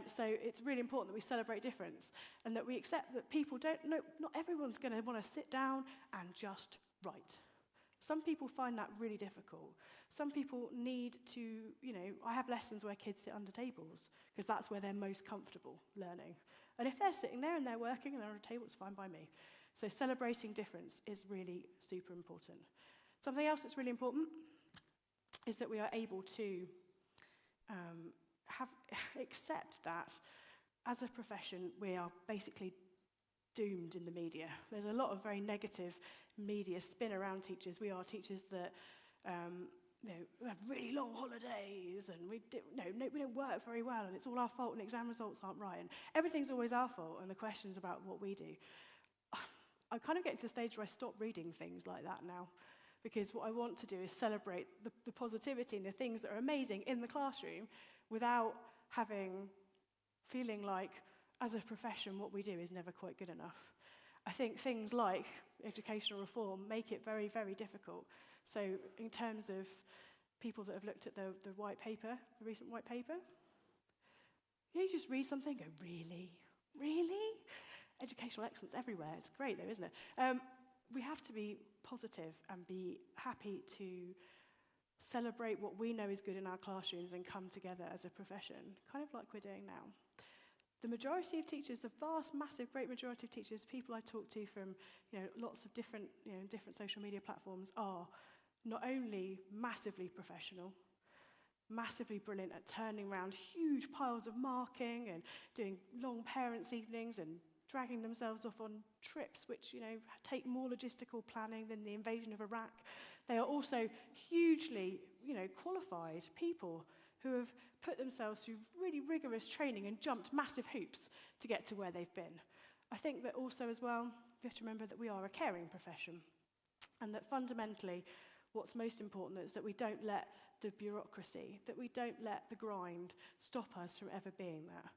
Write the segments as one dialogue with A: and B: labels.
A: So it's really important that we celebrate difference and that we accept that people not everyone's going to want to sit down and just write. Some people find that really difficult. Some people need to, I have lessons where kids sit under tables because that's where they're most comfortable learning. And if they're sitting there and they're working and they're on a table, it's fine by me. So celebrating difference is really super important. Something else that's really important is that we are able to accept that as a profession we are basically doomed in the media. There's a lot of very negative media spin around teachers. We are teachers that we have really long holidays and we don't work very well and it's all our fault and exam results aren't right and everything's always our fault and the question's about what we do. I'm kind of getting to the stage where I stop reading things like that now because what I want to do is celebrate the positivity and the things that are amazing in the classroom without feeling like as a profession what we do is never quite good enough. I think things like educational reform make it very, very difficult. So in terms of people that have looked at the white paper, the recent white paper, you just read something and go, really? Really? Educational excellence everywhere. It's great though, isn't it? We have to be positive and be happy to celebrate what we know is good in our classrooms and come together as a profession, kind of like we're doing now. The majority of teachers, the vast, massive, great majority of teachers, people I talk to from lots of different social media platforms are not only massively professional, massively brilliant at turning around huge piles of marking and doing long parents' evenings and dragging themselves off on trips which take more logistical planning than the invasion of Iraq. They are also hugely qualified people who have put themselves through really rigorous training and jumped massive hoops to get to where they've been. I think that also as well, we have to remember that we are a caring profession and that fundamentally what's most important is that we don't let the bureaucracy, that we don't let the grind stop us from ever being that.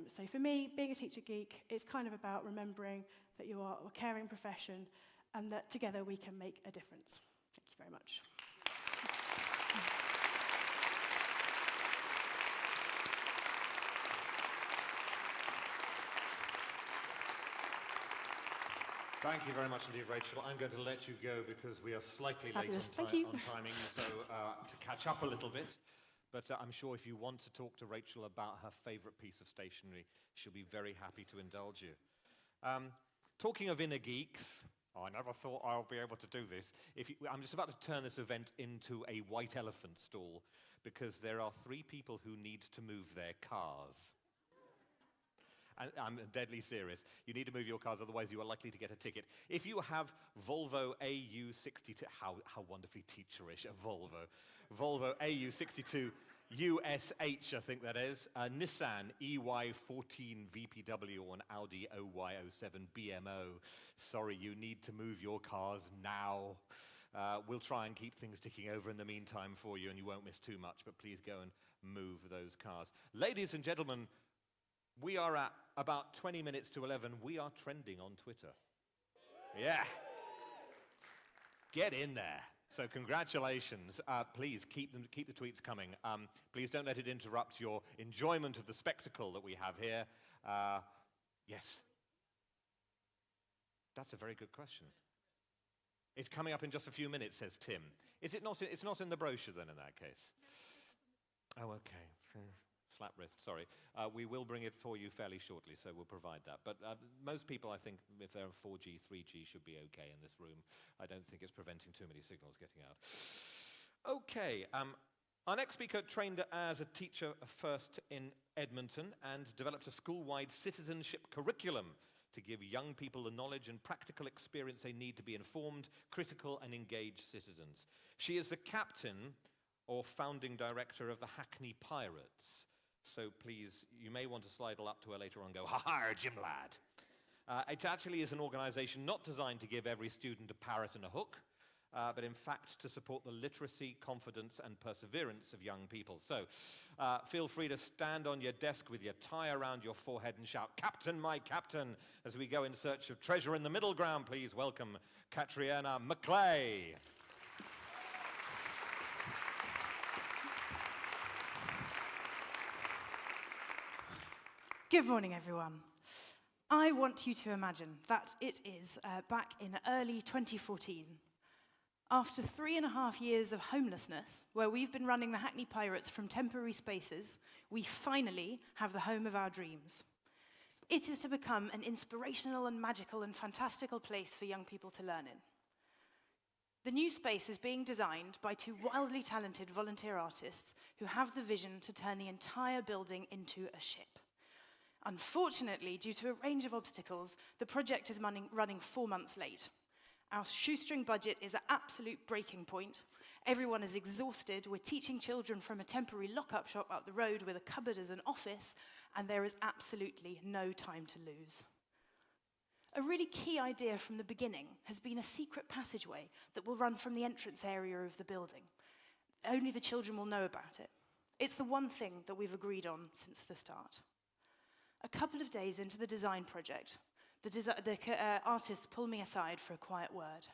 A: So for me, being a teacher geek is kind of about remembering that you are a caring profession and that together we can make a difference. Thank you very much.
B: Thank you very much indeed, Rachel. I'm going to let you go because we are slightly late on timing, so to catch up a little bit. But I'm sure if you want to talk to Rachel about her favourite piece of stationery, she'll be very happy to indulge you. Talking of inner geeks, I never thought I'll be able to do this. I'm just about to turn this event into a white elephant stall because there are 3 people who need to move their cars. And I'm deadly serious. You need to move your cars, otherwise you are likely to get a ticket. If you have Volvo AU62, how wonderfully teacherish, a Volvo AU62 USH, I think that is, Nissan EY14 VPW or an Audi OY07 BMO. Sorry, you need to move your cars now. We'll try and keep things ticking over in the meantime for you and you won't miss too much, but please go and move those cars. Ladies and gentlemen, we are at about 20 minutes to 11. We are trending on Twitter. Yeah. Get in there. So congratulations. Please keep the tweets coming. Please don't let it interrupt your enjoyment of the spectacle that we have here. Yes. That's a very good question. It's coming up in just a few minutes, says Tim. Is it not? It's not in the brochure then in that case? Oh, okay. Slap wrist, sorry. We will bring it for you fairly shortly, so we'll provide that. But most people, I think, if they're 4G, 3G, should be okay in this room. I don't think it's preventing too many signals getting out. Okay, our next speaker trained as a teacher first in Edmonton and developed a school-wide citizenship curriculum to give young people the knowledge and practical experience they need to be informed, critical, and engaged citizens. She is the captain or founding director of the Hackney Pirates. So please, you may want to sidle up to her later on and go, "Ha-ha, Jim lad." It actually is an organization not designed to give every student a parrot and a hook, but in fact to support the literacy, confidence, and perseverance of young people. So feel free to stand on your desk with your tie around your forehead and shout, "Captain, my captain," as we go in search of treasure in the middle ground. Please welcome Catriona McClay.
C: Good morning, everyone. I want you to imagine that it is back in early 2014. After 3.5 years of homelessness, where we've been running the Hackney Pirates from temporary spaces, we finally have the home of our dreams. It is to become an inspirational and magical and fantastical place for young people to learn in. The new space is being designed by 2 wildly talented volunteer artists who have the vision to turn the entire building into a ship. Unfortunately, due to a range of obstacles, the project is running 4 months late. Our shoestring budget is at absolute breaking point. Everyone is exhausted. We're teaching children from a temporary lock-up shop up the road with a cupboard as an office, and there is absolutely no time to lose. A really key idea from the beginning has been a secret passageway that will run from the entrance area of the building. Only the children will know about it. It's the one thing that we've agreed on since the start. A couple of days into the design project, the artists pull me aside for a quiet word.